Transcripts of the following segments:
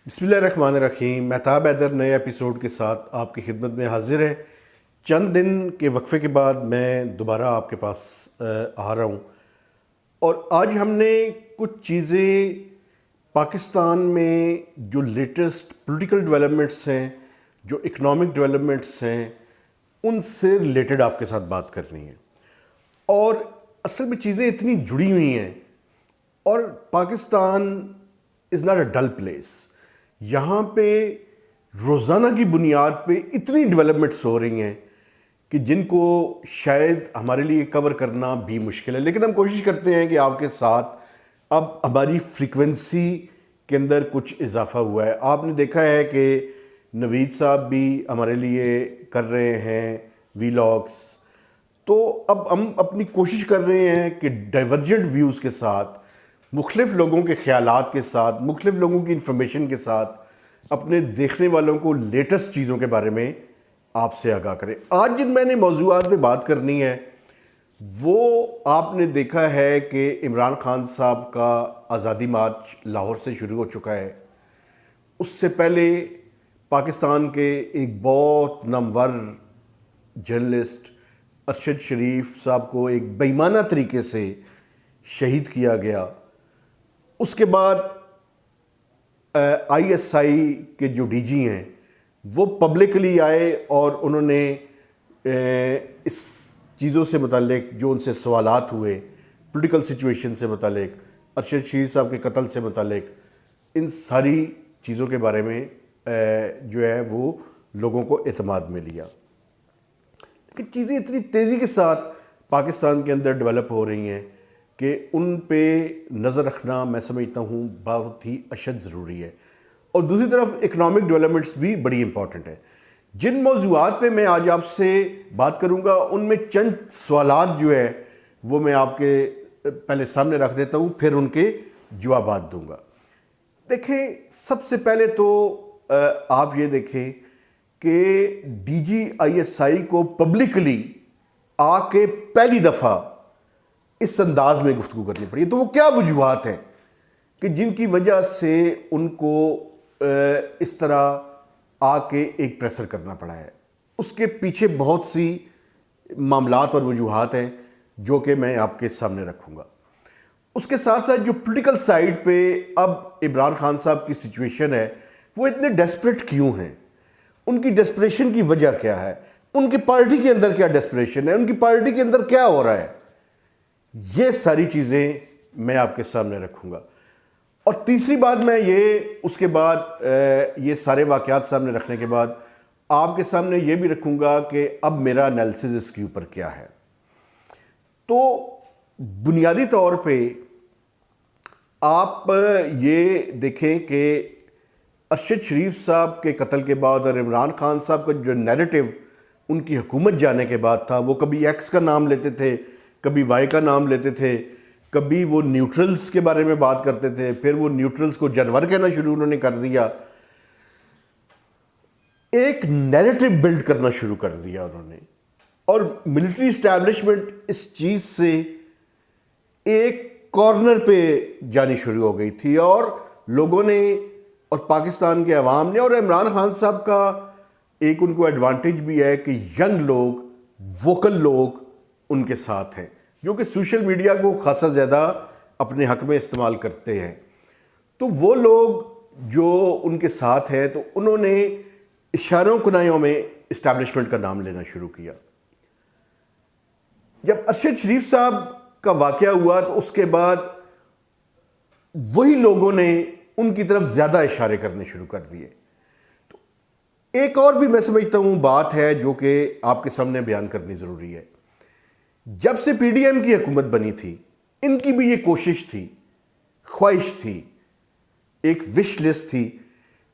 بسم اللہ الرحمن الرحیم۔ مہتاب حیدر نئے ایپیسوڈ کے ساتھ آپ کی خدمت میں حاضر ہے۔ چند دن کے وقفے کے بعد میں دوبارہ آپ کے پاس آ رہا ہوں، اور آج ہم نے کچھ چیزیں پاکستان میں جو لیٹسٹ پولیٹیکل ڈیولپمنٹس ہیں، جو اکنامک ڈیولپمنٹس ہیں، ان سے ریلیٹڈ آپ کے ساتھ بات کرنی ہے۔ اور اصل میں چیزیں اتنی جڑی ہوئی ہیں، اور Pakistan is not a dull place. یہاں پہ روزانہ کی بنیاد پہ اتنی ڈیولپمنٹس ہو رہی ہیں کہ جن کو شاید ہمارے لیے کور کرنا بھی مشکل ہے، لیکن ہم کوشش کرتے ہیں کہ آپ کے ساتھ اب ہماری فریکوینسی کے اندر کچھ اضافہ ہوا ہے۔ آپ نے دیکھا ہے کہ نوید صاحب بھی ہمارے لیے کر رہے ہیں ویلاگس، تو اب ہم اپنی کوشش کر رہے ہیں کہ ڈائیورجنٹ ویوز کے ساتھ، مختلف لوگوں کے خیالات کے ساتھ، مختلف لوگوں کی انفارمیشن کے ساتھ اپنے دیکھنے والوں کو لیٹسٹ چیزوں کے بارے میں آپ سے آگاہ کریں۔ آج جن میں نے موضوعات پہ بات کرنی ہے، وہ آپ نے دیکھا ہے کہ عمران خان صاحب کا آزادی مارچ لاہور سے شروع ہو چکا ہے۔ اس سے پہلے پاکستان کے ایک بہت نامور جرنلسٹ ارشد شریف صاحب کو ایک بے ایمانہ طریقے سے شہید کیا گیا۔ اس کے بعد آئی ایس آئی کے جو ڈی جی ہیں وہ پبلکلی آئے اور انہوں نے اس چیزوں سے متعلق جو ان سے سوالات ہوئے، پولیٹیکل سچویشن سے متعلق، ارشد شریف صاحب کے قتل سے متعلق، ان ساری چیزوں کے بارے میں جو ہے وہ لوگوں کو اعتماد میں لیا۔ لیکن چیزیں اتنی تیزی کے ساتھ پاکستان کے اندر ڈیولپ ہو رہی ہیں کہ ان پہ نظر رکھنا میں سمجھتا ہوں بہت ہی اشد ضروری ہے۔ اور دوسری طرف اکنامک ڈیولپمنٹس بھی بڑی امپورٹنٹ ہیں۔ جن موضوعات پہ میں آج آپ سے بات کروں گا، ان میں چند سوالات جو ہے وہ میں آپ کے پہلے سامنے رکھ دیتا ہوں، پھر ان کے جوابات دوں گا۔ دیکھیں، سب سے پہلے تو آپ یہ دیکھیں کہ D G I S I کو پبلکلی آ کے پہلی دفعہ اس انداز میں گفتگو کرنی پڑی، تو وہ کیا وجوہات ہیں کہ جن کی وجہ سے ان کو اس طرح آ کے ایک پریسر کرنا پڑا ہے؟ اس کے پیچھے بہت سی معاملات اور وجوہات ہیں جو کہ میں آپ کے سامنے رکھوں گا۔ اس کے ساتھ ساتھ جو پولیٹیکل سائیڈ پہ اب عمران خان صاحب کی سچویشن ہے، وہ اتنے ڈیسپریٹ کیوں ہیں، ان کی ڈیسپریشن کی وجہ کیا ہے، ان کی پارٹی کے اندر کیا ڈیسپریشن ہے، ان کی پارٹی کے اندر کیا ہو رہا ہے، یہ ساری چیزیں میں آپ کے سامنے رکھوں گا۔ اور تیسری بات میں یہ، اس کے بعد یہ سارے واقعات سامنے رکھنے کے بعد آپ کے سامنے یہ بھی رکھوں گا کہ اب میرا انالیسس اس کے اوپر کیا ہے۔ تو بنیادی طور پہ آپ یہ دیکھیں کہ ارشد شریف صاحب کے قتل کے بعد اور عمران خان صاحب کا جو نیریٹو ان کی حکومت جانے کے بعد تھا، وہ کبھی ایکس کا نام لیتے تھے، کبھی وائی کا نام لیتے تھے، کبھی وہ نیوٹرلز کے بارے میں بات کرتے تھے، پھر وہ نیوٹرلز کو جانور کہنا شروع انہوں نے کر دیا۔ ایک نیریٹو بلڈ کرنا شروع کر دیا انہوں نے، اور ملٹری اسٹیبلشمنٹ اس چیز سے ایک کارنر پہ جانی شروع ہو گئی تھی، اور لوگوں نے اور پاکستان کے عوام نے، اور عمران خان صاحب کا ایک ان کو ایڈوانٹیج بھی ہے کہ ینگ لوگ، ووکل لوگ ان کے ساتھ ہیں، جو کہ سوشل میڈیا کو خاصا زیادہ اپنے حق میں استعمال کرتے ہیں۔ تو وہ لوگ جو ان کے ساتھ ہیں، تو انہوں نے اشاروں کنایوں میں اسٹیبلشمنٹ کا نام لینا شروع کیا۔ جب ارشد شریف صاحب کا واقعہ ہوا تو اس کے بعد وہی لوگوں نے ان کی طرف زیادہ اشارے کرنے شروع کر دیے۔ تو ایک اور بھی میں سمجھتا ہوں بات ہے جو کہ آپ کے سامنے بیان کرنی ضروری ہے۔ جب سے پی ڈی ایم کی حکومت بنی تھی، ان کی بھی یہ کوشش تھی، خواہش تھی، ایک وش لسٹ تھی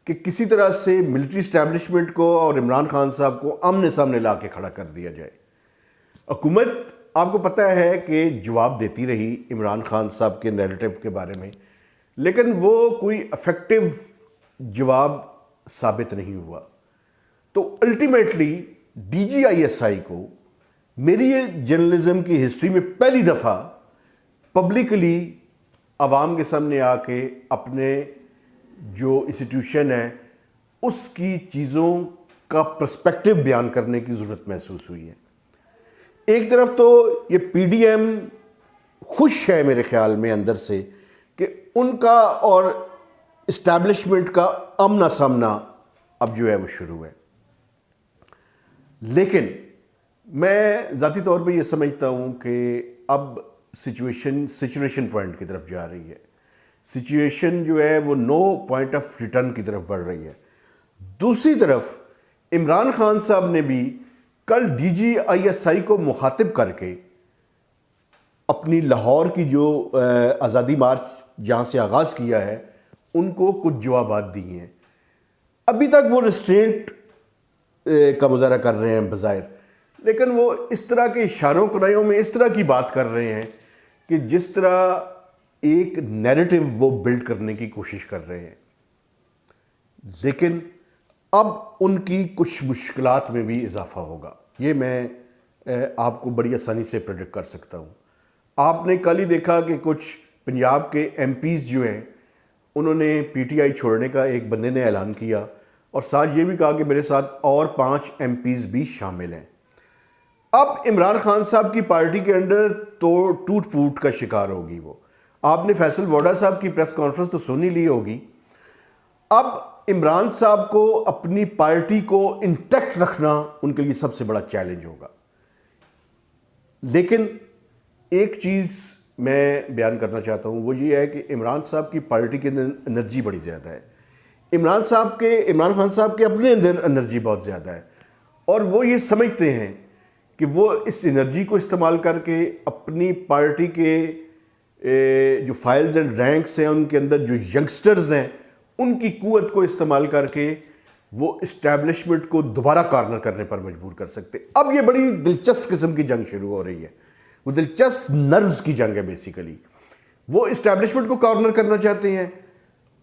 کہ کسی طرح سے ملٹری اسٹیبلشمنٹ کو اور عمران خان صاحب کو آمنے سامنے لا کے کھڑا کر دیا جائے۔ حکومت آپ کو پتہ ہے کہ جواب دیتی رہی عمران خان صاحب کے نیریٹو کے بارے میں، لیکن وہ کوئی افیکٹو جواب ثابت نہیں ہوا۔ تو ultimately D G I S I کو میری یہ جرنلزم کی ہسٹری میں پہلی دفعہ پبلکلی عوام کے سامنے آ کے اپنے جو انسٹیٹیوشن ہے اس کی چیزوں کا پرسپیکٹو بیان کرنے کی ضرورت محسوس ہوئی ہے. ایک طرف تو یہ پی ڈی ایم خوش ہے میرے خیال میں اندر سے کہ ان کا اور اسٹیبلشمنٹ کا آمنا سامنا اب جو ہے وہ شروع ہے. لیکن میں ذاتی طور پہ یہ سمجھتا ہوں کہ اب سچویشن پوائنٹ کی طرف جا رہی ہے. سچویشن جو ہے وہ نو پوائنٹ آف ریٹرن کی طرف بڑھ رہی ہے. دوسری طرف عمران خان صاحب نے بھی کل D G I S I کو مخاطب کر کے اپنی لاہور کی جو آزادی مارچ جہاں سے آغاز کیا ہے ان کو کچھ جوابات دیے ہیں. ابھی تک وہ ریسٹرینٹ کا مظاہرہ کر رہے ہیں بظاہر، لیکن وہ اس طرح کے اشاروں کنایوں میں اس طرح کی بات کر رہے ہیں کہ جس طرح ایک نیریٹو وہ بلڈ کرنے کی کوشش کر رہے ہیں. لیکن اب ان کی کچھ مشکلات میں بھی اضافہ ہوگا، یہ میں آپ کو بڑی آسانی سے پریڈکٹ کر سکتا ہوں. آپ نے کل ہی دیکھا کہ کچھ پنجاب کے ایم پیز جو ہیں انہوں نے پی ٹی آئی چھوڑنے کا ایک بندے نے اعلان کیا اور ساتھ یہ بھی کہا کہ میرے ساتھ اور 5 ایم پیز بھی شامل ہیں. اب عمران خان صاحب کی پارٹی کے اندر تو ٹوٹ پھوٹ کا شکار ہوگی وہ. آپ نے فیصل ووڈا صاحب کی پریس کانفرنس تو سنی لی ہوگی. اب عمران صاحب کو اپنی پارٹی کو انٹیکٹ رکھنا ان کے لیے سب سے بڑا چیلنج ہوگا. لیکن ایک چیز میں بیان کرنا چاہتا ہوں وہ یہ ہے کہ عمران صاحب کی پارٹی کے اندر انرجی بڑی زیادہ ہے. عمران خان صاحب کے اپنے اندر انرجی بہت زیادہ ہے اور وہ یہ سمجھتے ہیں کہ وہ اس انرجی کو استعمال کر کے اپنی پارٹی کے جو فائلز اینڈ رینکس ہیں ان کے اندر جو ینگسٹرز ہیں ان کی قوت کو استعمال کر کے وہ اسٹیبلشمنٹ کو دوبارہ کارنر کرنے پر مجبور کر سکتے. اب یہ بڑی دلچسپ قسم کی جنگ شروع ہو رہی ہے. وہ دلچسپ نروز کی جنگ ہے بیسیکلی. وہ اسٹیبلشمنٹ کو کارنر کرنا چاہتے ہیں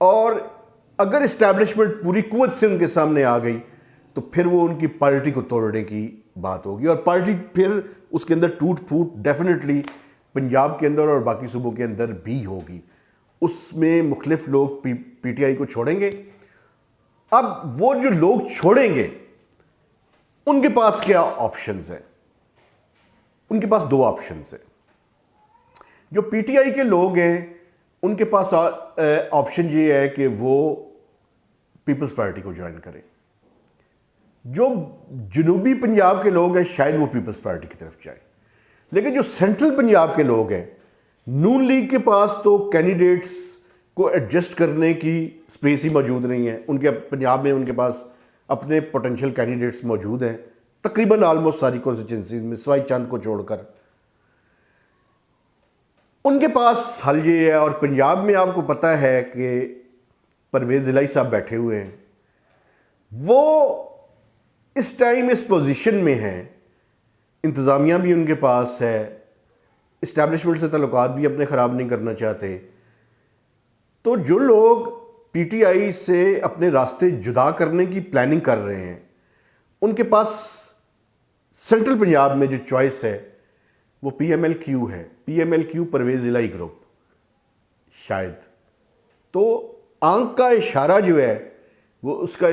اور اگر اسٹیبلشمنٹ پوری قوت سے ان کے سامنے آ گئی تو پھر وہ ان کی پارٹی کو توڑنے کی بات ہوگی اور پارٹی پھر اس کے اندر ٹوٹ پھوٹ ڈیفینیٹلی پنجاب کے اندر اور باقی صوبوں کے اندر بھی ہوگی. اس میں مختلف لوگ پی ٹی آئی کو چھوڑیں گے. اب وہ جو لوگ چھوڑیں گے ان کے پاس کیا آپشنز ہیں؟ ان کے پاس 2 آپشنز ہیں. جو پی ٹی آئی کے لوگ ہیں ان کے پاس آپشن یہ ہے کہ وہ پیپلز پارٹی کو جوائن کریں. جو جنوبی پنجاب کے لوگ ہیں شاید وہ پیپلز پارٹی کی طرف جائیں. لیکن جو سینٹرل پنجاب کے لوگ ہیں نون لیگ کے پاس تو کینڈیڈیٹس کو ایڈجسٹ کرنے کی سپیس ہی موجود نہیں ہے. ان کے پنجاب میں ان کے پاس اپنے پوٹینشیل کینڈیڈیٹس موجود ہیں تقریباً آلموسٹ ساری کانسٹیچوئنسیز میں سوائے چند کو چھوڑ کر. ان کے پاس حل یہ ہے اور پنجاب میں آپ کو پتہ ہے کہ پرویز الہی صاحب بیٹھے ہوئے ہیں. وہ اس ٹائم اس پوزیشن میں ہیں، انتظامیہ بھی ان کے پاس ہے، اسٹیبلشمنٹ سے تعلقات بھی اپنے خراب نہیں کرنا چاہتے. تو جو لوگ پی ٹی آئی سے اپنے راستے جدا کرنے کی پلاننگ کر رہے ہیں ان کے پاس سینٹرل پنجاب میں جو چوائس ہے وہ پی ایم ایل کیو ہے. P M L Q Pervaiz Elahi group شاید. تو آنکھ کا اشارہ جو ہے وہ اس کا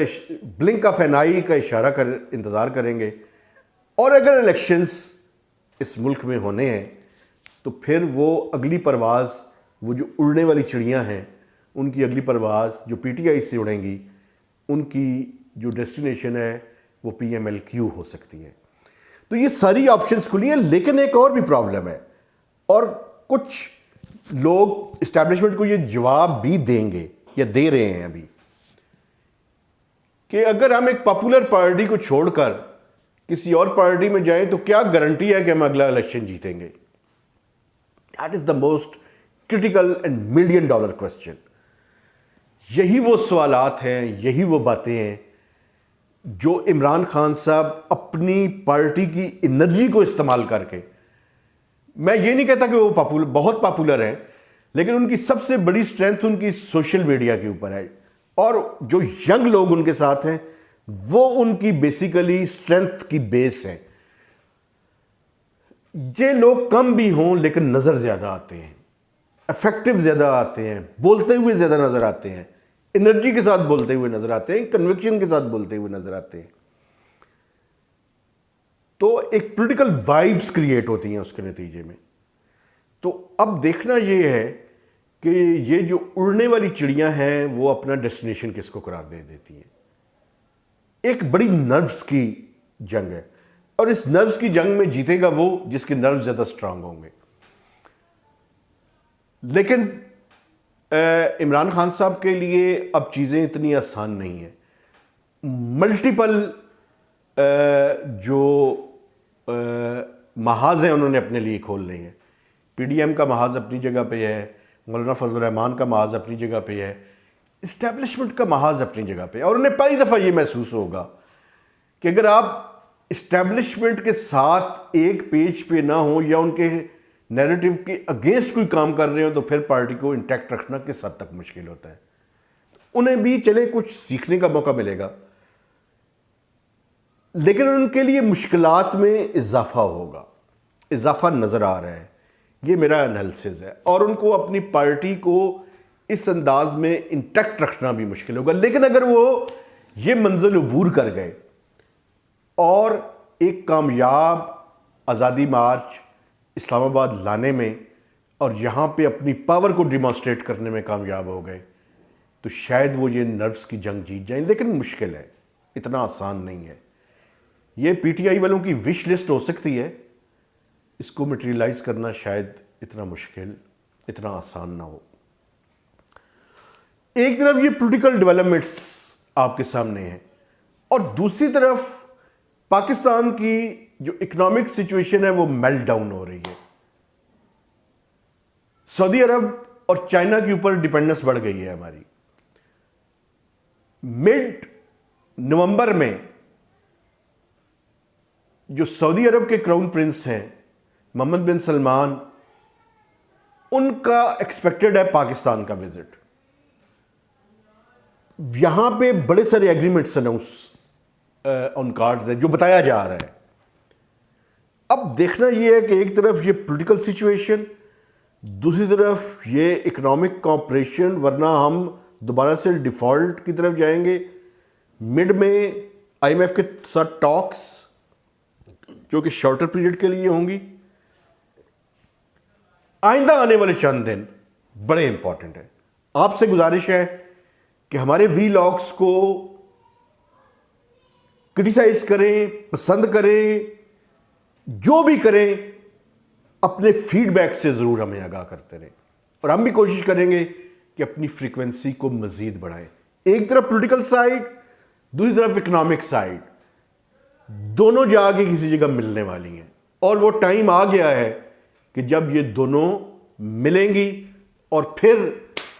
بلنک آف این آئی کا اشارہ انتظار کریں گے. اور اگر الیکشنز اس ملک میں ہونے ہیں تو پھر وہ اگلی پرواز وہ جو اڑنے والی چڑیاں ہیں ان کی اگلی پرواز جو پی ٹی آئی سے اڑیں گی ان کی جو ڈیسٹینیشن ہے وہ پی ایم ایل کیو ہو سکتی ہے. تو یہ ساری آپشنز کھلی ہیں. لیکن ایک اور بھی پرابلم ہے اور کچھ لوگ اسٹیبلشمنٹ کو یہ جواب بھی دیں گے یا دے رہے ہیں ابھی کہ اگر ہم ایک پاپولر پارٹی کو چھوڑ کر کسی اور پارٹی میں جائیں تو کیا گارنٹی ہے کہ ہم اگلا الیکشن جیتیں گے. That is the most critical and $1 million question. یہی وہ سوالات ہیں، یہی وہ باتیں ہیں جو عمران خان صاحب اپنی پارٹی کی انرجی کو استعمال کر کے، میں یہ نہیں کہتا کہ وہ بہت پاپولر ہیں، لیکن ان کی سب سے بڑی سٹرینتھ ان کی سوشل میڈیا کے اوپر ہے اور جو ینگ لوگ ان کے ساتھ ہیں وہ ان کی بیسیکلی سٹرینتھ کی بیس ہے. یہ لوگ کم بھی ہوں لیکن نظر زیادہ آتے ہیں، افیکٹو زیادہ آتے ہیں، بولتے ہوئے زیادہ نظر آتے ہیں. انرجی کے ساتھ بولتے ہوئے نظر آتے ہیں، کنوکشن کے ساتھ بولتے ہوئے نظر آتے ہیں. تو ایک پولیٹیکل وائبس کریٹ ہوتی ہیں اس کے نتیجے میں. تو اب دیکھنا یہ ہے کہ یہ جو اڑنے والی چڑیاں ہیں وہ اپنا ڈیسٹینیشن کس کو قرار دے دیتی ہیں. ایک بڑی نروز کی جنگ ہے، اور اس نروز کی جنگ میں جیتے گا وہ جس کے نروز زیادہ سٹرانگ ہوں گے. لیکن عمران خان صاحب کے لیے اب چیزیں اتنی آسان نہیں ہیں. ملٹیپل جو محاذ ہیں انہوں نے اپنے لیے کھول لے ہیں. پی ڈی ایم کا محاذ اپنی جگہ پہ ہے، مولانا فضل الرحمان کا محاذ اپنی جگہ پہ ہے، اسٹیبلشمنٹ کا محاذ اپنی جگہ پہ ہے. اور انہیں پہلی دفعہ یہ محسوس ہوگا کہ اگر آپ اسٹیبلشمنٹ کے ساتھ ایک پیج پہ نہ ہوں یا ان کے نیریٹو کے اگینسٹ کوئی کام کر رہے ہوں تو پھر پارٹی کو انٹیکٹ رکھنا کس حد تک مشکل ہوتا ہے. انہیں بھی چلے کچھ سیکھنے کا موقع ملے گا، لیکن ان کے لیے مشکلات میں اضافہ ہوگا، اضافہ نظر آ رہا ہے. یہ میرا انالیسز ہے. اور ان کو اپنی پارٹی کو اس انداز میں انٹیکٹ رکھنا بھی مشکل ہوگا. لیکن اگر وہ یہ منزل عبور کر گئے اور ایک کامیاب آزادی مارچ اسلام آباد لانے میں اور یہاں پہ اپنی پاور کو ڈیمانسٹریٹ کرنے میں کامیاب ہو گئے تو شاید وہ یہ نروز کی جنگ جیت جائیں. لیکن مشکل ہے، اتنا آسان نہیں ہے. یہ پی ٹی آئی والوں کی وش لسٹ ہو سکتی ہے، اس کو مٹیریلائز کرنا شاید اتنا مشکل، اتنا آسان نہ ہو. ایک طرف یہ پولیٹیکل ڈیولپمنٹس آپ کے سامنے ہیں، اور دوسری طرف پاکستان کی جو اکنامک سچویشن ہے وہ میلٹ ڈاؤن ہو رہی ہے. سعودی عرب اور چائنا کے اوپر ڈیپینڈنس بڑھ گئی ہے ہماری. مڈ نومبر میں جو سعودی عرب کے کراؤن پرنس ہیں محمد بن سلمان، ان کا ایکسپیکٹڈ ہے پاکستان کا وزٹ. یہاں پہ بڑے سارے ایگریمنٹس اناؤنس آن کارڈز ہیں جو بتایا جا رہا ہے. اب دیکھنا یہ ہے کہ ایک طرف یہ پولیٹیکل سچویشن، دوسری طرف یہ اکنامک کوآپریشن، ورنہ ہم دوبارہ سے ڈیفالٹ کی طرف جائیں گے. مڈ میں آئی ایم ایف کے ساتھ ٹاکس جو کہ شارٹر پیریڈ کے لیے ہوں گی. آئندہ آنے والے چند دن بڑے امپورٹنٹ ہیں. آپ سے گزارش ہے کہ ہمارے وی لاگس کو کرٹیسائز کریں، پسند کریں، جو بھی کریں اپنے فیڈ بیک سے ضرور ہمیں آگاہ کرتے رہیں. اور ہم بھی کوشش کریں گے کہ اپنی فریکوینسی کو مزید بڑھائیں. ایک طرف پولیٹیکل سائیڈ، دوسری طرف اکنامک سائیڈ، دونوں جا کے کسی جگہ ملنے والی ہیں. اور وہ ٹائم آ گیا ہے کہ جب یہ دونوں ملیں گی اور پھر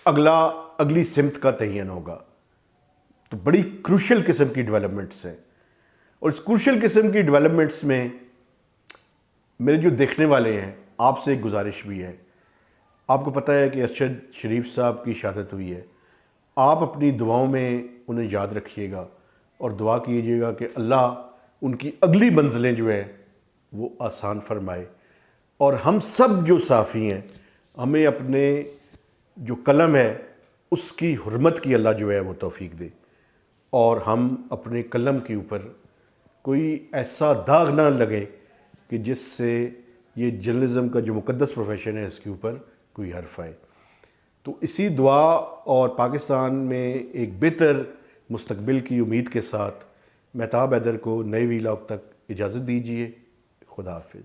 اگلی سمت کا تعین ہوگا. تو بڑی کروشل قسم کی ڈیولپمنٹس ہیں. اور اس کروشل قسم کی ڈیولپمنٹس میں میرے جو دیکھنے والے ہیں آپ سے ایک گزارش بھی ہے. آپ کو پتہ ہے کہ ارشد شریف صاحب کی شہادت ہوئی ہے. آپ اپنی دعاؤں میں انہیں یاد رکھیے گا اور دعا کیجیے گا کہ اللہ ان کی اگلی منزلیں جو ہیں وہ آسان فرمائے. اور ہم سب جو صحافی ہیں ہمیں اپنے جو قلم ہے اس کی حرمت کی اللہ جو ہے وہ توفیق دے، اور ہم اپنے قلم کے اوپر کوئی ایسا داغ نہ لگے کہ جس سے یہ جرنلزم کا جو مقدس پروفیشن ہے اس کے اوپر کوئی حرف آئے. تو اسی دعا اور پاکستان میں ایک بہتر مستقبل کی امید کے ساتھ مہتاب حیدر کو نئے وی لاگ تک اجازت دیجیے. خدا حافظ.